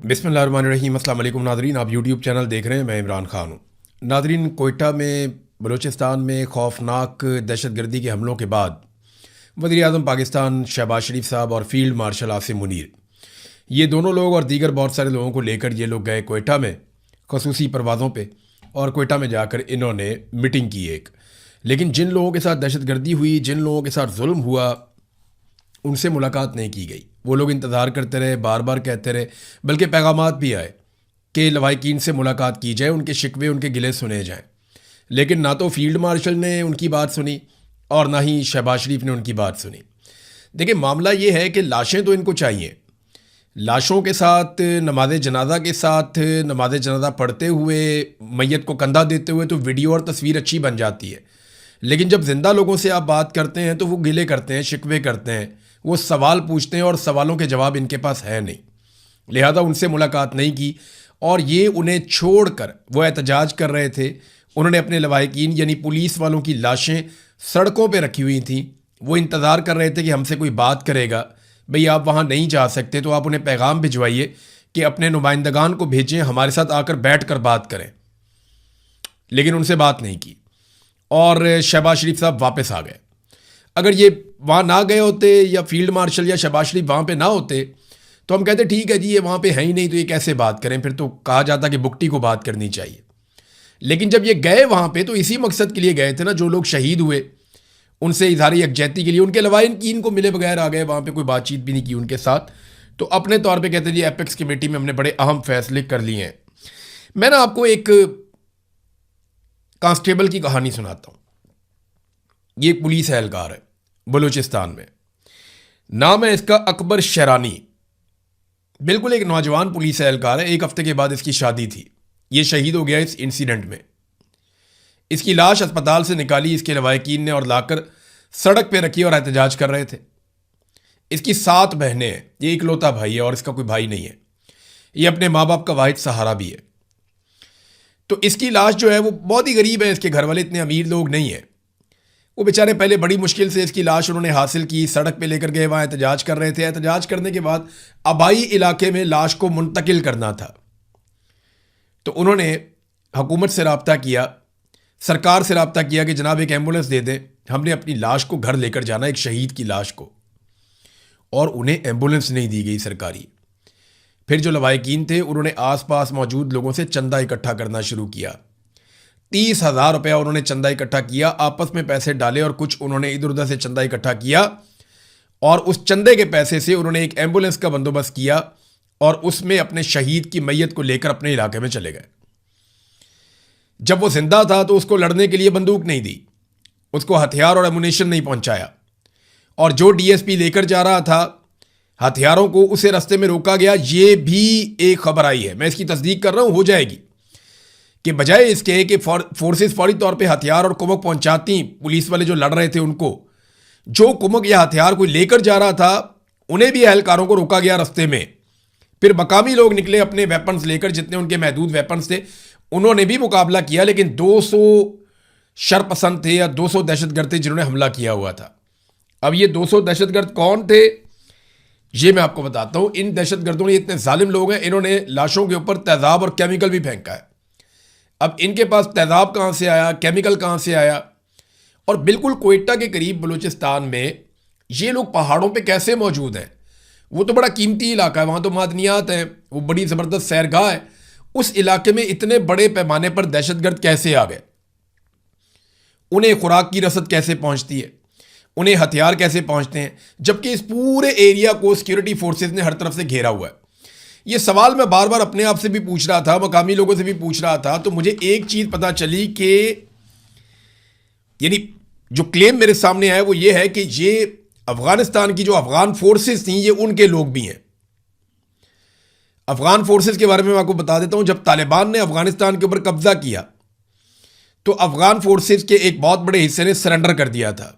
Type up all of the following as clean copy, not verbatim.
बिस्मिल्लाहिर्रहमानिर्रहीम। अस्सलाम वालेकुम नादरीन, आप यूट्यूब चैनल देख रहे हैं। मैं इमरान खान हूँ। नादरीन, कोयटा में बलूचिस्तान में खौफनाक दहशतगर्दी के हमलों के बाद वज़ीर आज़म पाकिस्तान शहबाज शरीफ साहब और फील्ड मार्शल आसिम मुनीर, ये दोनों लोग और दीगर बहुत सारे लोगों को लेकर ये लोग गए कोयटा में खसूसी परवाज़ों पे, और कोयटा में जाकर इन्होंने मीटिंग की एक। लेकिन जिन लोगों के साथ दहशतगर्दी हुई, जिन लोगों के साथ जुल्म हुआ, उनसे मुलाकात नहीं की गई। वो लोग इंतज़ार करते रहे, बार बार कहते रहे, बल्कि पैगामात भी आए कि लवाहिकीन से मुलाकात की जाए, उनके शिकवे उनके गिले सुने जाएं। लेकिन ना तो फील्ड मार्शल ने उनकी बात सुनी और ना ही शहबाज शरीफ ने उनकी बात सुनी। देखिए, मामला ये है कि लाशें तो इनको चाहिए। लाशों के साथ नमाज जनाजा के साथ नमाज जनाजा पढ़ते हुए, मैयत को कंधा देते हुए तो वीडियो और तस्वीर अच्छी बन जाती है। लेकिन जब ज़िंदा लोगों से आप बात करते हैं तो वो गिले करते हैं, शिकवे करते हैं, वो सवाल पूछते हैं और सवालों के जवाब इनके पास है नहीं। लिहाजा उनसे मुलाकात नहीं की और ये उन्हें छोड़कर वो एहतजाज कर रहे थे। उन्होंने अपने लवाहिकीन यानी पुलिस वालों की लाशें सड़कों पे रखी हुई थी। वो इंतज़ार कर रहे थे कि हमसे कोई बात करेगा। भाई, आप वहाँ नहीं जा सकते तो आप उन्हें पैगाम भिजवाइए कि अपने नुमाइंदगान को भेजें, हमारे साथ आकर बैठ कर बात करें। लेकिन उनसे बात नहीं की और शहबाज शरीफ साहब वापस आ गए। अगर ये वहाँ ना गए होते या फील्ड मार्शल या शहबाज शरीफ वहाँ पे ना होते तो हम कहते ठीक है जी, ये वहाँ पे है ही नहीं तो ये कैसे बात करें। फिर तो कहा जाता कि बुकटी को बात करनी चाहिए। लेकिन जब ये गए वहाँ पे तो इसी मकसद के लिए गए थे ना, जो लोग शहीद हुए उनसे इजहार यकजहती के लिए। उनके लवाहिकीन को मिले बगैर आ गए, वहाँ पे कोई बातचीत भी नहीं की उनके साथ। तो अपने तौर पे कहते जी, एपेक्स कमेटी में हमने बड़े अहम फैसले कर लिए हैं। मैं ना आपको एक कांस्टेबल की कहानी सुनाता हूँ। ये एक पुलिस एहलकार है बलूचिस्तान में। नाम है इसका अकबर शरानी। बिल्कुल एक नौजवान पुलिस एहलकार है। एक हफ्ते के बाद इसकी शादी थी। ये शहीद हो गया इस इंसिडेंट में। इसकी लाश अस्पताल से निकाली इसके लवाहिकीन ने और लाकर सड़क पे रखी और एहतजाज कर रहे थे। इसकी 7 बहनें हैं, ये इकलौता भाई है और इसका कोई भाई नहीं है। ये अपने माँ बाप का वाहिद सहारा भी है। तो इसकी लाश जो है वो बहुत ही गरीब है। इसके घर वाले इतने अमीर लोग नहीं है। वो बेचारे पहले बड़ी मुश्किल से इसकी लाश उन्होंने हासिल की, सड़क पे लेकर गए, वहाँ एहतजाज कर रहे थे। एहतजाज करने के बाद आबाई इलाके में लाश को मुंतकिल करना था। तो उन्होंने हुकूमत से रब्ता किया, सरकार से रब्ता किया कि जनाब एक एम्बुलेंस दे दें, हमने अपनी लाश को घर लेकर जाना, एक शहीद की लाश को। और उन्हें एम्बुलेंस नहीं दी गई सरकारी। फिर जो लवाहिकीन थे उन्होंने आसपास मौजूद लोगों से चंदा इकट्ठा करना शुरू किया। 30,000 रुपया उन्होंने चंदा इकट्ठा किया, आपस में पैसे डाले और कुछ उन्होंने इधर उधर से चंदा इकट्ठा किया और उस चंदे के पैसे से उन्होंने एक एम्बुलेंस का बंदोबस्त किया और उसमें अपने शहीद की मैयत को लेकर अपने इलाके में चले गए। जब वो जिंदा था तो उसको लड़ने के लिए बंदूक नहीं दी, उसको हथियार और एमुनेशन नहीं पहुंचाया, और जो डीएसपी लेकर जा रहा था हथियारों को, उसे रास्ते में रोका गया। ये भी एक खबर आई है, मैं इसकी तस्दीक कर रहा हूं, हो जाएगी, कि बजाय इसके कि फोर्सेस फौरी तौर पे हथियार और कुमक पहुंचाती पुलिस वाले जो लड़ रहे थे उनको, जो कुमक या हथियार कोई लेकर जा रहा था उन्हें भी एहलकारों को रोका गया रास्ते में। फिर मकामी लोग निकले अपने वेपन्स लेकर, जितने उनके महदूद वेपन्स थे, उन्होंने भी मुकाबला किया। लेकिन 200 शरपसंद थे या 200 दहशतगर्द थे जिन्होंने हमला किया हुआ था। अब ये 200 दहशतगर्द कौन थे ये मैं आपको बताता हूं। इन दहशतगर्दों ने, इतने जालिम लोग हैं, इन्होंने लाशों के ऊपर तेजाब और केमिकल भी फेंका है। अब इनके पास तेजाब कहाँ से आया, केमिकल कहाँ से आया, और बिल्कुल कोयटा के करीब बलूचिस्तान में ये लोग पहाड़ों पे कैसे मौजूद हैं। वो तो बड़ा कीमती इलाका है, वहाँ तो मादनियात हैं, वो बड़ी ज़बरदस्त सैरगाह है। उस इलाके में इतने बड़े पैमाने पर दहशतगर्द कैसे आ गए, उन्हें खुराक की रसद कैसे पहुँचती है, उन्हें हथियार कैसे पहुँचते हैं, जबकि इस पूरे एरिया को सिक्योरिटी फोर्सेज ने हर तरफ से घेरा हुआ है। ये सवाल मैं बार बार अपने आप से भी पूछ रहा था, मकामी लोगों से भी पूछ रहा था। तो मुझे एक चीज़ पता चली कि यानी जो क्लेम मेरे सामने आया वो ये है कि ये अफगानिस्तान की जो अफगान फोर्सेस थी ये उनके लोग भी हैं। अफगान फोर्सेस के बारे में मैं आपको बता देता हूं। जब तालिबान ने अफगानिस्तान के ऊपर कब्जा किया तो अफगान फोर्सेस के एक बहुत बड़े हिस्से ने सरेंडर कर दिया था।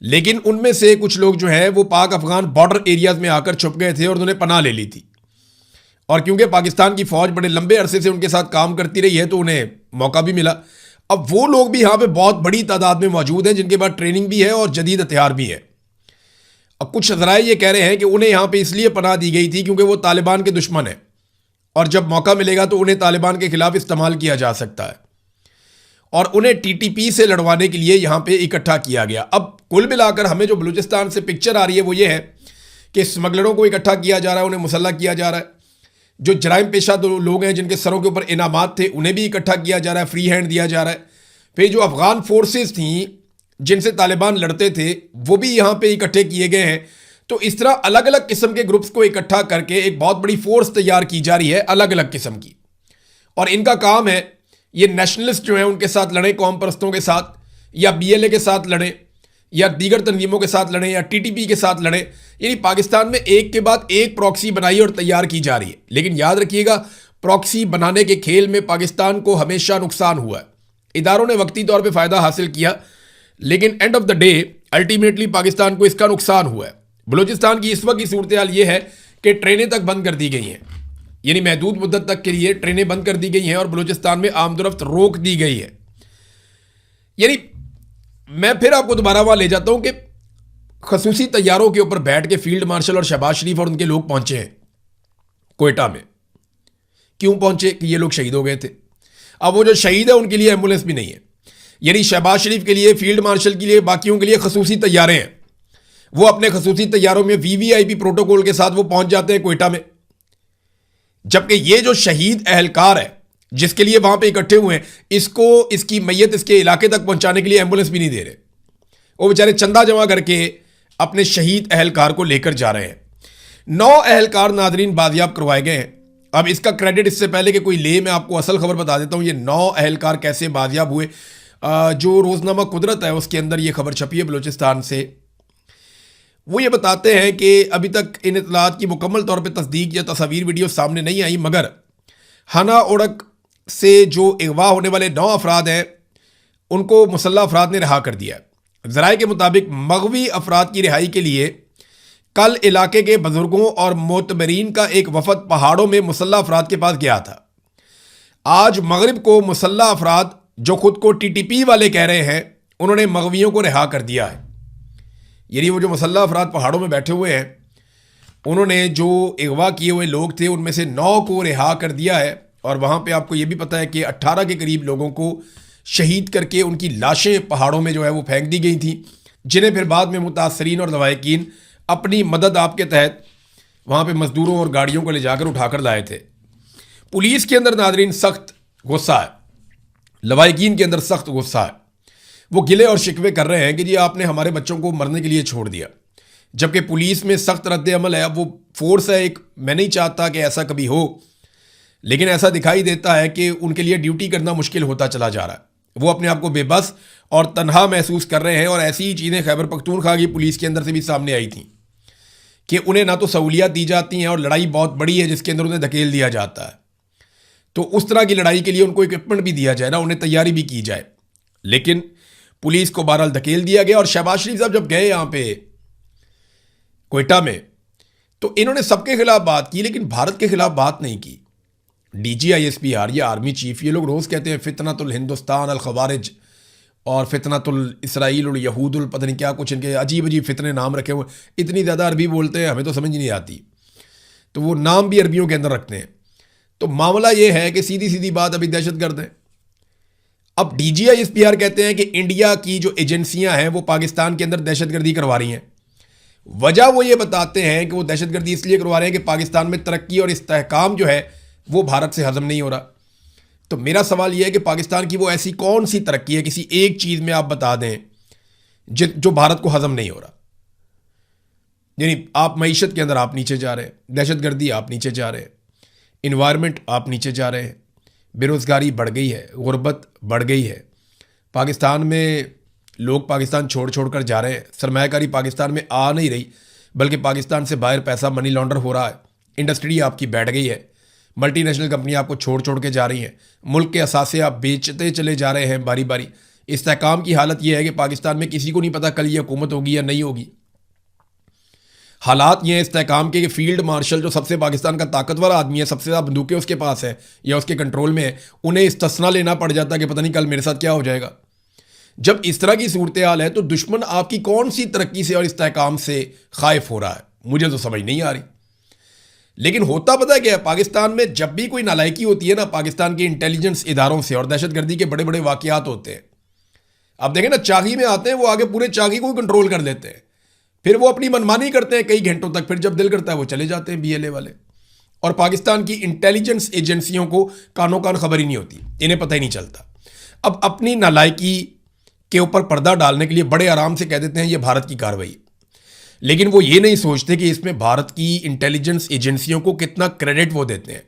लेकिन उनमें से कुछ लोग जो है वो पाक अफगान बॉर्डर एरियाज में आकर छुप गए थे और उन्होंने पनाह ले ली थी। और क्योंकि पाकिस्तान की फौज बड़े लंबे अरसे से उनके साथ काम करती रही है तो उन्हें मौका भी मिला। अब वो लोग भी यहाँ पे बहुत बड़ी तादाद में मौजूद हैं जिनके पास ट्रेनिंग भी है और जदीद हथियार भी है। अब कुछ ज़राए ये कह रहे हैं कि उन्हें यहाँ पे इसलिए पनाह दी गई थी क्योंकि वो तालिबान के दुश्मन हैं और जब मौका मिलेगा तो उन्हें तालिबान के खिलाफ इस्तेमाल किया जा सकता है और उन्हें टीटीपी से लड़वाने के लिए यहाँ पे इकट्ठा किया गया। अब कुल मिलाकर हमें जो बलूचिस्तान से पिक्चर आ रही है वो ये है कि स्मगलरों को इकट्ठा किया जा रहा है, उन्हें मुसल्लह किया जा रहा है, जो जराइम पेशा लोग हैं जिनके सरों के ऊपर इनामात थे उन्हें भी इकट्ठा किया जा रहा है, फ्री हैंड दिया जा रहा है। फिर जो अफगान फोर्सेस थी जिनसे तालिबान लड़ते थे वो भी यहाँ पे इकट्ठे किए गए हैं। तो इस तरह अलग अलग किस्म के ग्रुप्स को इकट्ठा करके एक बहुत बड़ी फोर्स तैयार की जा रही है अलग अलग किस्म की, और इनका काम है ये नेशनलिस्ट जो हैं उनके साथ लड़े, कौम परस्तों के साथ, या बीएलए के साथ लड़े, या दीगर तंजीमों के साथ लड़े, या टीटीपी के साथ लड़े। यानी पाकिस्तान में एक के बाद एक प्रॉक्सी बनाई और तैयार की जा रही है। लेकिन याद रखिएगा, प्रॉक्सी बनाने के खेल में पाकिस्तान को हमेशा नुकसान हुआ है। इदारों ने वक्ती तौर पर फ़ायदा हासिल किया, लेकिन end of the day ultimately Pakistan को इसका नुकसान हुआ है। बलूचिस्तान की इस वक्त की सूरत हाल ये है कि ट्रेनें तक बंद कर दी गई हैं, यानी महदूद मुद्दत तक के लिए ट्रेनें बंद कर दी गई हैं और बलूचिस्तान में आमदोरफ्त रोक दी गई है। यानी मैं फिर आपको दोबारा वहां ले जाता हूं कि खसूसी तैयारों के ऊपर बैठ के फील्ड मार्शल और शहबाज शरीफ और उनके लोग पहुंचे हैं कोयटा में। क्यों पहुंचे? कि ये लोग शहीद हो गए थे। अब वो जो शहीद है उनके लिए एम्बुलेंस भी नहीं है। यानी शहबाज शरीफ के लिए, फील्ड मार्शल के लिए, बाकियों के लिए खसूसी तैयारे हैं। वो अपने खसूसी तैयारों में वीवीआईपी प्रोटोकॉल के साथ वो पहुंच जाते हैं कोयटा में, जबकि ये जो शहीद अहलकार है जिसके लिए वहां पे इकट्ठे हुए हैं, इसको इसकी मैयत इसके इलाके तक पहुंचाने के लिए एम्बुलेंस भी नहीं दे रहे। वो बेचारे चंदा जमा करके अपने शहीद अहलकार को लेकर जा रहे हैं। 9 अहलकार नाजरीन बाजियाब करवाए गए हैं। अब इसका क्रेडिट इससे पहले कि कोई ले, मैं आपको असल खबर बता देता हूं। ये 9 अहलकार कैसे बाजियाब हुए, जो रोजनामा कुदरत है उसके अंदर ये खबर छपी है बलूचिस्तान से। वो ये बताते हैं कि अभी तक इन इतलात की मुकम्मल तौर पे तस्दीक या तस्वीर वीडियो सामने नहीं आई, मगर हना ओड़क से जो अगवा होने वाले 9 अफराद हैं उनको मुसल्लह अफराद ने रिहा कर दिया। ज़राए के मुताबिक मगवी अफराद की रिहाई के लिए कल इलाके के बुजुर्गों और मोतबरीन का एक वफद पहाड़ों में मुसल्लह अफराद के पास गया था। आज मगरिब को मुसल्लह अफराद जो खुद को टीटीपी वाले कह रहे हैं उन्होंने मगवियों को रिहा कर दिया है। यानी वो जो मुसल्लह अफराद पहाड़ों में बैठे हुए हैं उन्होंने जो अगवा किए हुए लोग थे उनमें से 9 को रिहा कर दिया है। और वहाँ पे आपको ये भी पता है कि 18 के करीब लोगों को शहीद करके उनकी लाशें पहाड़ों में जो है वो फेंक दी गई थी, जिन्हें फिर बाद में मुतासरीन और लवाहिकीन अपनी मदद आपके तहत वहाँ पे मजदूरों और गाड़ियों को ले जाकर उठाकर लाए थे। पुलिस के अंदर नाजरीन सख्त गुस्सा है, लवाहिकीन के अंदर सख्त गुस्सा है। वो गिले और शिकवे कर रहे हैं कि जी आपने हमारे बच्चों को मरने के लिए छोड़ दिया, जबकि पुलिस में सख्त रद्द अमल है। अब वो फोर्स है एक, मैं नहीं चाहता कि ऐसा कभी हो, लेकिन ऐसा दिखाई देता है कि उनके लिए ड्यूटी करना मुश्किल होता चला जा रहा है। वो अपने आप को बेबस और तन्हा महसूस कर रहे हैं। और ऐसी ही चीज़ें खैबर पख्तूनख्वा की पुलिस के अंदर से भी सामने आई थी कि उन्हें ना तो सहूलियात दी जाती हैं और लड़ाई बहुत बड़ी है जिसके अंदर उन्हें धकेल दिया जाता है। तो उस तरह की लड़ाई के लिए उनको इक्विपमेंट भी दिया जाए ना, उन्हें तैयारी भी की जाए। लेकिन पुलिस को बहरहाल धकेल दिया गया। और शहबाज शरीफ साहब जब गए यहाँ पे कोयटा में तो इन्होंने सबके खिलाफ बात की, लेकिन भारत के खिलाफ बात नहीं की। DGISPR या आर्मी चीफ, ये लोग रोज़ कहते हैं फितनतुल हिंदुस्तान अल खवारिज और फितनतुल इसराइल और यहूदुल, पता नहीं क्या कुछ इनके अजीब अजीब फितने नाम रखे हुए। इतनी ज़्यादा अरबी बोलते हैं, हमें तो समझ नहीं आती, तो वो नाम भी अरबियों के अंदर रखते हैं। तो मामला ये है कि सीधी सीधी बात, अभी दहशत गर्द है। अब DGISPR कहते हैं कि इंडिया की जो एजेंसियां हैं वो पाकिस्तान के अंदर दहशतगर्दी करवा रही हैं। वजह वो ये बताते हैं कि वो दहशतगर्दी इसलिए करवा रहे हैं कि पाकिस्तान में तरक्की और इस्तेहकाम जो है वो भारत से हजम नहीं हो रहा। तो मेरा सवाल ये है कि पाकिस्तान की वो ऐसी कौन सी तरक्की है, किसी एक चीज़ में आप बता दें जो भारत को हजम नहीं हो रहा। यानी आप मईशत के अंदर आप नीचे जा रहे हैं, दहशतगर्दी आप नीचे जा रहे हैं, इन्वायरमेंट आप नीचे जा रहे हैं, बेरोज़गारी बढ़ गई है, गुर्बत बढ़ गई है, पाकिस्तान में लोग पाकिस्तान छोड़ छोड़ कर जा रहे हैं, सरमायाकारी पाकिस्तान में आ नहीं रही, बल्कि पाकिस्तान से बाहर पैसा मनी लॉन्डर हो रहा है, इंडस्ट्री आपकी बैठ गई है, मल्टीनेशनल कंपनी आपको छोड़ छोड़ के जा रही हैं, मुल्क के असासे आप बेचते चले जा रहे हैं बारी बारी। इस्तेहकाम की हालत यह है कि पाकिस्तान में किसी को नहीं पता कल ये हुकूमत होगी या नहीं होगी। हालात ये हैं इस्तेहकाम के कि फील्ड मार्शल जो सबसे पाकिस्तान का ताकतवर आदमी है, सबसे ज़्यादा बंदूकें उसके पास है या उसके कंट्रोल में है, उन्हें इस्तिस्ना लेना पड़ जाता है कि पता नहीं कल मेरे साथ क्या हो जाएगा। जब इस तरह की सूरत हाल है तो दुश्मन आपकी कौन सी तरक्की से और इस्तेहकाम से खाइफ हो रहा है, मुझे तो समझ नहीं आ रही। लेकिन होता पता क्या है, पाकिस्तान में जब भी कोई नालायकी होती है ना पाकिस्तान के इंटेलिजेंस इदारों से, और दहशतगर्दी के बड़े बड़े वाकयात होते हैं, आप देखें ना चाकी में आते हैं वो आगे पूरे चाकी को कंट्रोल कर लेते हैं, फिर वो अपनी मनमानी करते हैं कई घंटों तक, फिर जब दिल करता है वो चले जाते हैं BLA वाले। और पाकिस्तान की इंटेलिजेंस एजेंसियों को कानो कान खबर ही नहीं होती, इन्हें पता ही नहीं चलता। अब अपनी नालायकी के ऊपर पर्दा डालने के लिए बड़े आराम से कह देते हैं ये भारत की कार्रवाई, लेकिन वो ये नहीं सोचते कि इसमें भारत की इंटेलिजेंस एजेंसियों को कितना क्रेडिट वो देते हैं।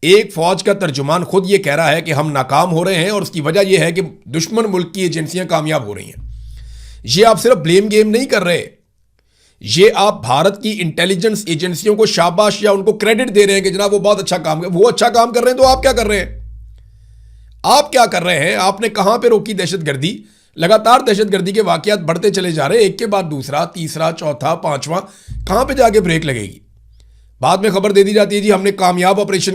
एक फौज का तर्जुमान खुद ये कह रहा है कि हम नाकाम हो रहे हैं और उसकी वजह यह है कि दुश्मन मुल्क की एजेंसियां कामयाब हो रही हैं। ये आप सिर्फ ब्लेम गेम नहीं कर रहे, ये आप भारत की इंटेलिजेंस एजेंसियों को शाबाश या उनको क्रेडिट दे रहे हैं कि जनाब वो बहुत अच्छा काम कर, वो अच्छा काम कर रहे हैं तो आप क्या कर रहे हैं? आप क्या कर रहे हैं? आपने कहां पे रोकी दहशतगर्दी? लगातार दहशतगर्दी के वाकयात बढ़ते चले जा रहे हैं, एक के बाद दूसरा, तीसरा, चौथा, पांचवा, कहां पे जाके ब्रेक लगेगी? बाद में खबर दे दी जाती है जी हमने कामयाब ऑपरेशन